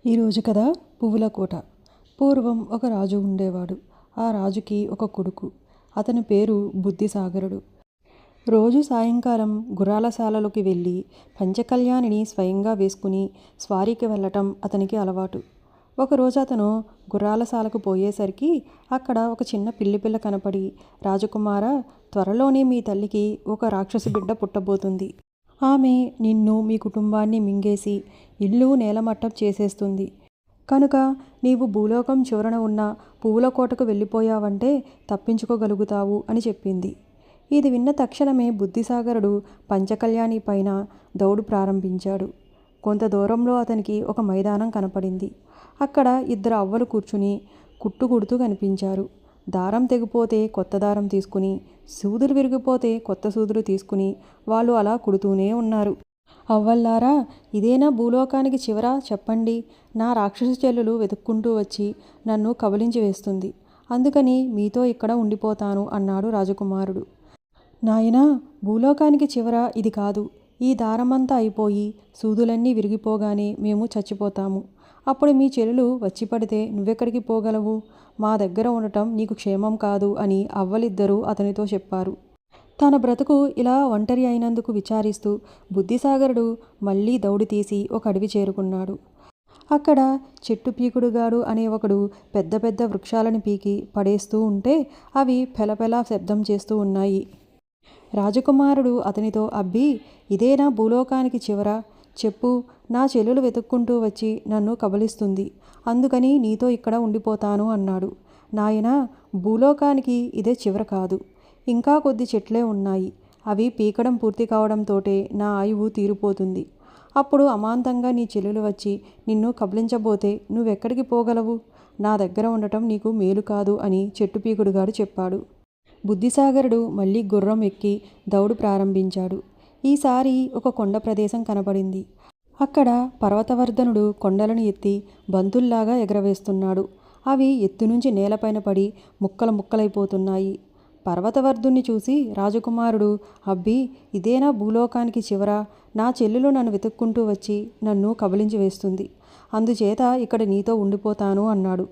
ఈరోజు కథ పువ్వుల కోట. పూర్వం ఒక రాజు ఉండేవాడు. ఆ రాజుకి ఒక కొడుకు. అతని పేరు బుద్ధిసాగరుడు. రోజు సాయంకాలం గుర్రాలశాలలోకి వెళ్ళి పంచకళ్యాణిని స్వయంగా వేసుకుని స్వారీకి వెళ్ళటం అతనికి అలవాటు. ఒకరోజు అతను గుర్రాలశాలకు పోయేసరికి అక్కడ ఒక చిన్న పిల్లిపిల్ల కనపడి, రాజకుమారా, త్వరలోనే మీ తల్లికి ఒక రాక్షసి బిడ్డ పుట్టబోతుంది. ఆమె నిన్ను, మీ కుటుంబాన్ని మింగేసి ఇల్లు నేలమట్టం చేసేస్తుంది. కనుక నీవు భూలోకం చివరన ఉన్న పువ్వుల కోటకు వెళ్ళిపోయావంటే తప్పించుకోగలుగుతావు అని చెప్పింది. ఇది విన్న తక్షణమే బుద్ధిసాగరుడు పంచకళ్యాణి పైన దౌడు ప్రారంభించాడు. కొంత దూరంలో అతనికి ఒక మైదానం కనపడింది. అక్కడ ఇద్దరు అవ్వలు కూర్చుని కుట్టు కుడుతూ కనిపించారు. దారం తెగిపోతే కొత్త దారం తీసుకుని, సూదులు విరిగిపోతే కొత్త సూదులు తీసుకుని వాళ్ళు అలా కుడుతూనే ఉన్నారు. అవ్వల్లారా, ఇదేనా భూలోకానికి చివర? చెప్పండి. నా రాక్షస చెల్లెలు వెతుక్కుంటూ వచ్చి నన్ను కబలించి వేస్తుంది. అందుకని మీతో ఇక్కడ ఉండిపోతాను అన్నాడు రాజకుమారుడు. నాయనా, భూలోకానికి చివర ఇది కాదు. ఈ దారమంతా అయిపోయి సూదులన్నీ విరిగిపోగానే మేము చచ్చిపోతాము. అప్పుడు మీ చెల్లెలు వచ్చి పడితే నువ్వెక్కడికి పోగలవు? మా దగ్గర ఉండటం నీకు క్షేమం కాదు అని అవ్వలిద్దరూ అతనితో చెప్పారు. తన బ్రతుకు ఇలా ఒంటరి అయినందుకు విచారిస్తూ బుద్ధిసాగరుడు మళ్ళీ దౌడు తీసి ఒక అడవి చేరుకున్నాడు. అక్కడ చెట్టు పీకుడుగాడు అనే ఒకడు పెద్ద పెద్ద వృక్షాలను పీకి పడేస్తూ ఉంటే అవి పెలపెలా శబ్దం చేస్తూ ఉన్నాయి. రాజకుమారుడు అతనితో, అబ్బీ, ఇదేనా భూలోకానికి చివర? చెప్పు. నా చెల్లెలు వెతుక్కుంటూ వచ్చి నన్ను కబలిస్తుంది. అందుకని నీతో ఇక్కడ ఉండిపోతాను అన్నాడు. నాయనా, భూలోకానికి ఇదే చివర కాదు. ఇంకా కొద్ది చెట్లే ఉన్నాయి. అవి పీకడం పూర్తి కావడంతోటే నా ఆయువు తీరిపోతుంది. అప్పుడు అమాంతంగా నీ చెల్లెలు వచ్చి నిన్ను కబలించబోతే నువ్వెక్కడికి పోగలవు? నా దగ్గర ఉండటం నీకు మేలు కాదు అని చెట్టు పీకుడుగాడు చెప్పాడు. బుద్ధిసాగరుడు మళ్ళీ గుర్రం ఎక్కి దౌడు ప్రారంభించాడు. ఈసారి ఒక కొండ ప్రదేశం కనపడింది. అక్కడ పర్వతవర్ధనుడు కొండలను ఎత్తి బంతుల్లాగా ఎగరవేస్తున్నాడు. అవి ఎత్తు నుంచి నేలపైన పడి ముక్కలు ముక్కలైపోతున్నాయి. పర్వతవర్ధుణ్ణి చూసి రాజకుమారుడు, అబ్బీ, ఇదేనా భూలోకానికి చివర? నా చెల్లెలు నన్ను వెతుక్కుంటూ వచ్చి నన్ను కబలించి వేస్తుంది. అందుచేత ఇక్కడ నీతో ఉండిపోతాను అన్నాడు.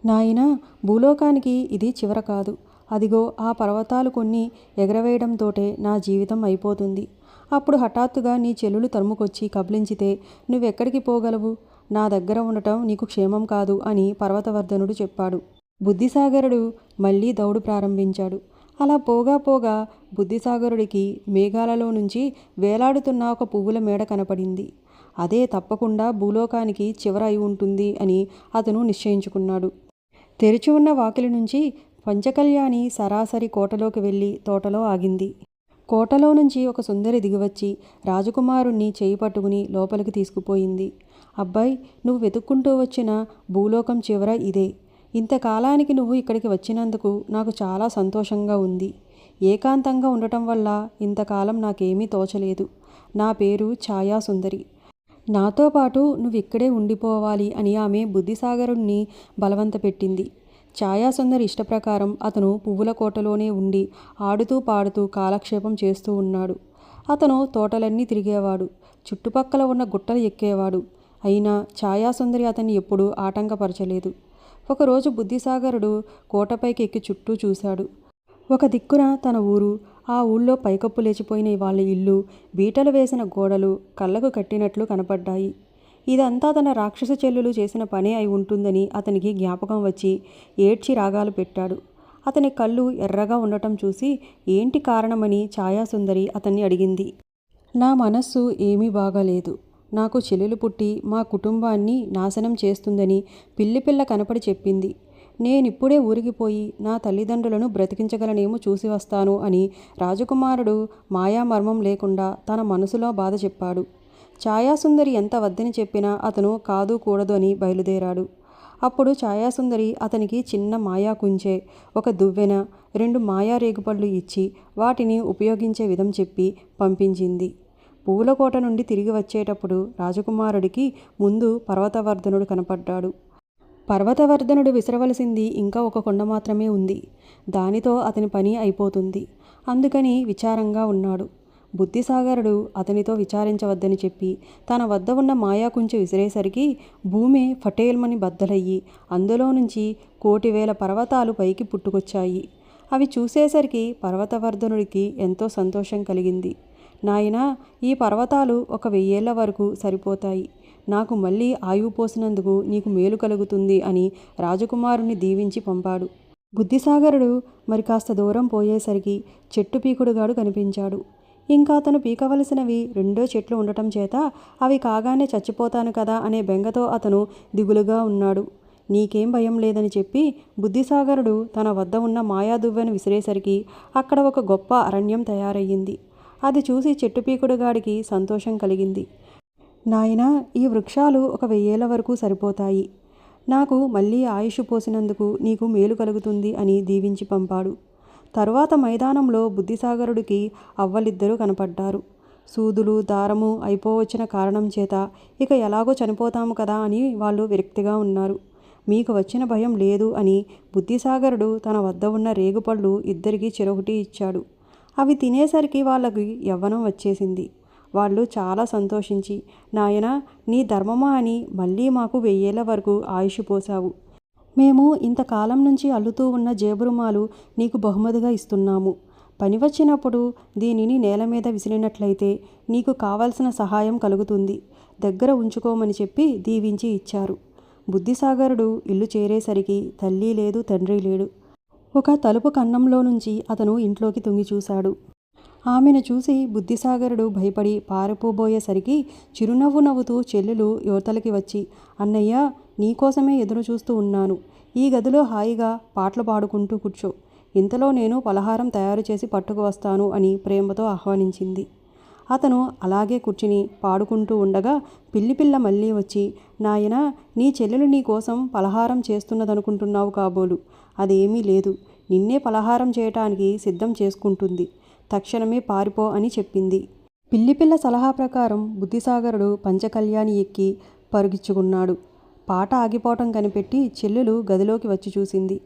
నాయనా, భూలోకానికి ఇది చివర కాదు. అదిగో ఆ పర్వతాలు కొన్ని ఎగరవేయడంతోటే నా జీవితం అయిపోతుంది. అప్పుడు హఠాత్తుగా నీ చెల్లులు తరుముకొచ్చి కబలించితే నువ్వెక్కడికి పోగలవు? నా దగ్గర ఉండటం నీకు క్షేమం కాదు అని పర్వతవర్ధనుడు చెప్పాడు. బుద్ధిసాగరుడు మళ్ళీ దౌడు ప్రారంభించాడు. అలా పోగా పోగా బుద్ధిసాగరుడికి మేఘాలలో నుంచి వేలాడుతున్న ఒక పువ్వుల మేడ కనపడింది. అదే తప్పకుండా భూలోకానికి చివర అయి ఉంటుంది అని అతను నిశ్చయించుకున్నాడు. తెరిచి ఉన్న వాకిలి నుంచి పంచకళ్యాణి సరాసరి కోటలోకి వెళ్ళి తోటలో ఆగింది. కోటలో నుంచి ఒక సుందరి దిగివచ్చి రాజకుమారుణ్ణి చేయి పట్టుకుని లోపలికి తీసుకుపోయింది. అబ్బాయి, నువ్వు వెతుక్కుంటూ వచ్చిన భూలోకం చివర ఇదే. ఇంతకాలానికి నువ్వు ఇక్కడికి వచ్చినందుకు నాకు చాలా సంతోషంగా ఉంది. ఏకాంతంగా ఉండటం వల్ల ఇంతకాలం నాకేమీ తోచలేదు. నా పేరు ఛాయాసుందరి. నాతో పాటు నువ్వు ఇక్కడే ఉండిపోవాలి అని ఆమె బుద్ధిసాగరుణ్ణి బలవంత పెట్టింది. ఛాయాసుందరి ఇష్టప్రకారం అతను పువ్వుల కోటలోనే ఉండి ఆడుతూ పాడుతూ కాలక్షేపం చేస్తూ ఉన్నాడు. అతను తోటలన్నీ తిరిగేవాడు. చుట్టుపక్కల ఉన్న గుట్టలు ఎక్కేవాడు. అయినా ఛాయాసుందరి అతన్ని ఎప్పుడూ ఆటంకపరచలేదు. ఒకరోజు బుద్ధిసాగరుడు కోటపైకి ఎక్కి చుట్టూ చూశాడు. ఒక దిక్కున తన ఊరు, ఆ ఊళ్ళో పైకప్పు లేచిపోయిన వాళ్ళ ఇల్లు, బీటలు వేసిన గోడలు కళ్ళకు కట్టినట్లు కనపడ్డాయి. ఇదంతా తన రాక్షస చెల్లులు చేసిన పనే అయి ఉంటుందని అతనికి జ్ఞాపకం వచ్చి ఏడ్చి రాగాలు పెట్టాడు. అతని కళ్ళు ఎర్రగా ఉండటం చూసి ఏంటి కారణమని ఛాయాసుందరి అతన్ని అడిగింది. నా మనస్సు ఏమీ బాగాలేదు. నాకు చెల్లెలు పుట్టి మా కుటుంబాన్ని నాశనం చేస్తుందని పిల్లిపిల్ల కనపడి చెప్పింది. నేనిప్పుడే ఊరికిపోయి నా తల్లిదండ్రులను బ్రతికించగలనేమో చూసి వస్తాను అని రాజకుమారుడు మాయామర్మం లేకుండా తన మనసులో బాధ చెప్పాడు. ఛాయాసుందరి ఎంత వద్దని చెప్పినా అతను కాదు కూడదు అని బయలుదేరాడు. అప్పుడు ఛాయాసుందరి అతనికి చిన్న మాయా కుంచె, ఒక దువ్వెన, 2 మాయా రేగుపళ్ళు ఇచ్చి వాటిని ఉపయోగించే విధం చెప్పి పంపించింది. పూలకోట నుండి తిరిగి వచ్చేటప్పుడు రాజకుమారుడికి ముందు పర్వతవర్ధనుడు కనపడ్డాడు. పర్వతవర్ధనుడు విసరవలసింది ఇంకా ఒక కొండ మాత్రమే ఉంది. దానితో అతని పని అయిపోతుంది. అందుకని విచారంగా ఉన్నాడు. బుద్ధిసాగరుడు అతనితో విచారించవద్దని చెప్పి తన వద్ద ఉన్న మాయాకుంచె విసిరేసరికి భూమి ఫటేల్మని బద్దలయ్యి అందులో నుంచి 1,000,000 పర్వతాలు పైకి పుట్టుకొచ్చాయి. అవి చూసేసరికి పర్వతవర్ధనుడికి ఎంతో సంతోషం కలిగింది. నాయనా, ఈ పర్వతాలు 1,000 ఏళ్ల వరకు సరిపోతాయి. నాకు మళ్ళీ ఆయువు పోసినందుకు నీకు మేలు కలుగుతుంది అని రాజకుమారుని దీవించి పంపాడు. బుద్ధిసాగరుడు మరి కాస్త దూరం పోయేసరికి చెట్టు పీకుడుగాడు కనిపించాడు. ఇంకా అతను పీకవలసినవి 2 చెట్లు ఉండటం చేత అవి కాగానే చచ్చిపోతాను కదా అనే బెంగతో అతను దిగులుగా ఉన్నాడు. నీకేం భయం లేదని చెప్పి బుద్ధిసాగరుడు తన వద్ద ఉన్న మాయాదువ్వెను విసిరేసరికి అక్కడ ఒక గొప్ప అరణ్యం తయారయ్యింది. అది చూసి చెట్టు పీకుడుగాడికి సంతోషం కలిగింది. నాయనా, ఈ వృక్షాలు 1,000 ఏళ్ల వరకు సరిపోతాయి. నాకు మళ్ళీ ఆయుష్ పోసినందుకు నీకు మేలు కలుగుతుంది అని దీవించి పంపాడు. తరువాత మైదానంలో బుద్ధిసాగరుడికి అవ్వలిద్దరూ కనపడ్డారు. సూదులు దారము అయిపోవచ్చిన కారణం చేత ఇక ఎలాగో చనిపోతాము కదా అని వాళ్ళు విరక్తిగా ఉన్నారు. మీకు వచ్చిన భయం లేదు అని బుద్ధిసాగరుడు తన వద్ద ఉన్న రేగుపళ్ళు ఇద్దరికీ చెరొకటి ఇచ్చాడు. అవి తినేసరికి వాళ్ళకి యవ్వనం వచ్చేసింది. వాళ్ళు చాలా సంతోషించి, నాయనా, నీ ధర్మమా అని మళ్ళీ మాకు 1000 ఏళ్ల వరకు ఆయుష్ పోసావు. మేము ఇంతకాలం నుంచి అల్లుతూ ఉన్న జేబురుమాలు నీకు బహుమతిగా ఇస్తున్నాము. పని వచ్చినప్పుడు దీనిని నేల మీద విసిరినట్లయితే నీకు కావలసిన సహాయం కలుగుతుంది. దగ్గర ఉంచుకోమని చెప్పి దీవించి ఇచ్చారు. బుద్ధిసాగరుడు ఇల్లు చేరేసరికి తల్లి లేదు, తండ్రి లేడు. ఒక తలుపు కన్నంలో నుంచి అతను ఇంట్లోకి తొంగి చూశాడు. ఆమెను చూసి బుద్ధిసాగరుడు భయపడి పారిపోబోయేసరికి చిరునవ్వు నవ్వుతూ చెల్లెలు యువతలకి వచ్చి, అన్నయ్య, నీకోసమే ఎదురు చూస్తూ ఉన్నాను. ఈ గదిలో హాయిగా పాటలు పాడుకుంటూ కూర్చో. ఇంతలో నేను పలహారం తయారు చేసి పట్టుకు వస్తాను అని ప్రేమతో ఆహ్వానించింది. అతను అలాగే కూర్చుని పాడుకుంటూ ఉండగా పిల్లిపిల్ల మళ్ళీ వచ్చి, నాయనా, నీ చెల్లెలు నీ కోసం పలహారం చేస్తున్నదనుకుంటున్నావు కాబోలు. అదేమీ లేదు. నిన్నే పలహారం చేయటానికి సిద్ధం చేసుకుంటుంది. తక్షణమే పారిపో అని చెప్పింది. పిల్లిపిల్ల సలహా ప్రకారం బుద్ధిసాగరుడు పంచకళ్యాణి ఎక్కి పరుగిచ్చుకున్నాడు. పాట ఆగిపోవటం కనిపెట్టి చెల్లెలు గదిలోకి వచ్చి చూసింది.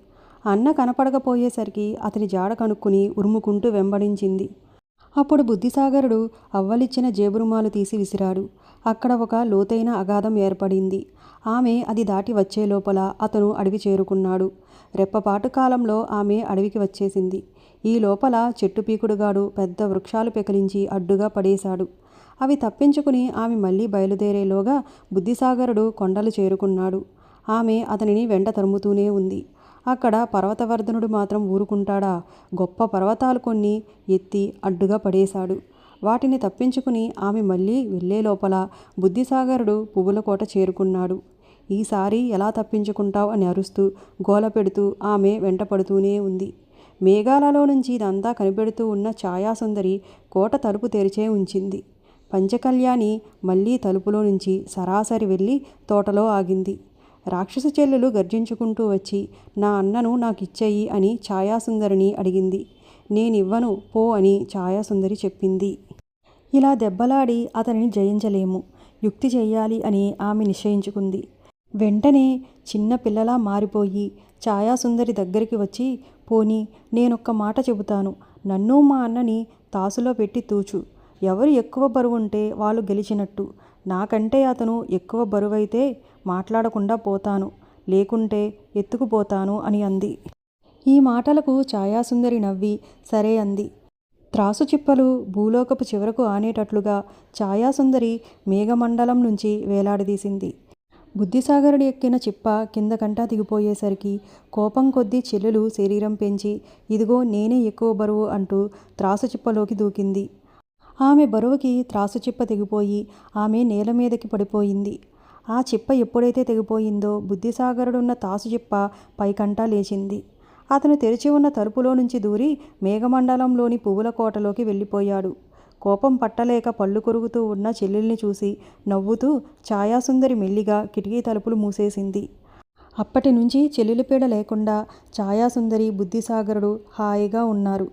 అన్న కనపడకపోయేసరికి అతని జాడ కనుక్కుని ఉరుముకుంటూ వెంబడించింది. అప్పుడు బుద్ధిసాగరుడు అవ్వలిచ్చిన జేబురుమాలు తీసి విసిరాడు. అక్కడ ఒక లోతైన అగాధం ఏర్పడింది. ఆమె అది దాటి వచ్చే లోపల అతను అడవి చేరుకున్నాడు. రెప్పపాటు కాలంలో ఆమె అడవికి వచ్చేసింది. ఈ లోపల చెట్టు పీకుడుగాడు పెద్ద వృక్షాలు పెకిలించి అడ్డుగా పడేశాడు. అవి తప్పించుకుని ఆమె మళ్ళీ బయలుదేరేలోగా బుద్ధిసాగరుడు కొండలు చేరుకున్నాడు. ఆమె అతనిని వెంట తరుముతూనే ఉంది. అక్కడ పర్వతవర్ధనుడు మాత్రం ఊరుకుంటాడా? గొప్ప పర్వతాలు కొన్ని ఎత్తి అడ్డుగా పడేశాడు. వాటిని తప్పించుకుని ఆమె మళ్ళీ వెళ్లే లోపల బుద్ధిసాగరుడు పువ్వుల కోట చేరుకున్నాడు. ఈసారి ఎలా తప్పించుకుంటావు అని అరుస్తూ గోల పెడుతూ ఆమె వెంట పడుతూనే ఉంది. మేఘాలలో నుంచి ఇదంతా కనిపెడుతూ ఉన్న ఛాయాసుందరి కోట తలుపు తెరిచే ఉంచింది. పంచకళ్యాణి మళ్ళీ తలుపులో నుంచి సరాసరి వెళ్ళి తోటలో ఆగింది. రాక్షస చెల్లెలు గర్జించుకుంటూ వచ్చి, నా అన్నను నాకిచ్చేయి అని ఛాయాసుందరిని అడిగింది. నేనివ్వను, పో అని ఛాయాసుందరి చెప్పింది. ఇలా దెబ్బలాడి అతనిని జయించలేము, యుక్తి చెయ్యాలి అని ఆమె నిశ్చయించుకుంది. వెంటనే చిన్న పిల్లలా మారిపోయి ఛాయాసుందరి దగ్గరికి వచ్చి, పోనీ నేనొక్క మాట చెబుతాను. నన్ను మా అన్నని తాసులో పెట్టి తూచు. ఎవరు ఎక్కువ బరువుంటే వాళ్ళు గెలిచినట్టు. నాకంటే అతను ఎక్కువ బరువైతే మాట్లాడకుండా పోతాను, లేకుంటే ఎత్తుకుపోతాను అని అంది. ఈ మాటలకు ఛాయాసుందరి నవ్వి సరే అంది. త్రాసు చిప్పలు భూలోకపు చివరకు ఆనేటట్లుగా ఛాయాసుందరి మేఘమండలం నుంచి వేలాడదీసింది. బుద్ధిసాగరుడు ఎక్కిన చిప్ప కిందకంటా దిగిపోయేసరికి కోపం కొద్దీ చెల్లెలు శరీరం పెంచి, ఇదిగో నేనే ఎక్కువ బరువు అంటూ త్రాసు చిప్పలోకి దూకింది. ఆమె బరువుకి త్రాసు చిప్ప తెగిపోయి ఆమె నేల మీదకి పడిపోయింది. ఆ చిప్ప ఎప్పుడైతే తెగిపోయిందో బుద్ధిసాగరుడున్న తాసు చిప్ప పైకంటా లేచింది. అతను తెరిచి ఉన్న తలుపులో నుంచి దూరి మేఘమండలంలోని పువ్వుల కోటలోకి వెళ్ళిపోయాడు. కోపం పట్టలేక పళ్ళు కొరుకుతూ ఉన్న చెల్లెల్ని చూసి నవ్వుతూ ఛాయాసుందరి మెల్లిగా కిటికీ తలుపులు మూసేసింది. అప్పటి నుంచి చెల్లెలి పీడ లేకుండా ఛాయాసుందరి బుద్ధిసాగరుడు హాయిగా ఉన్నారు.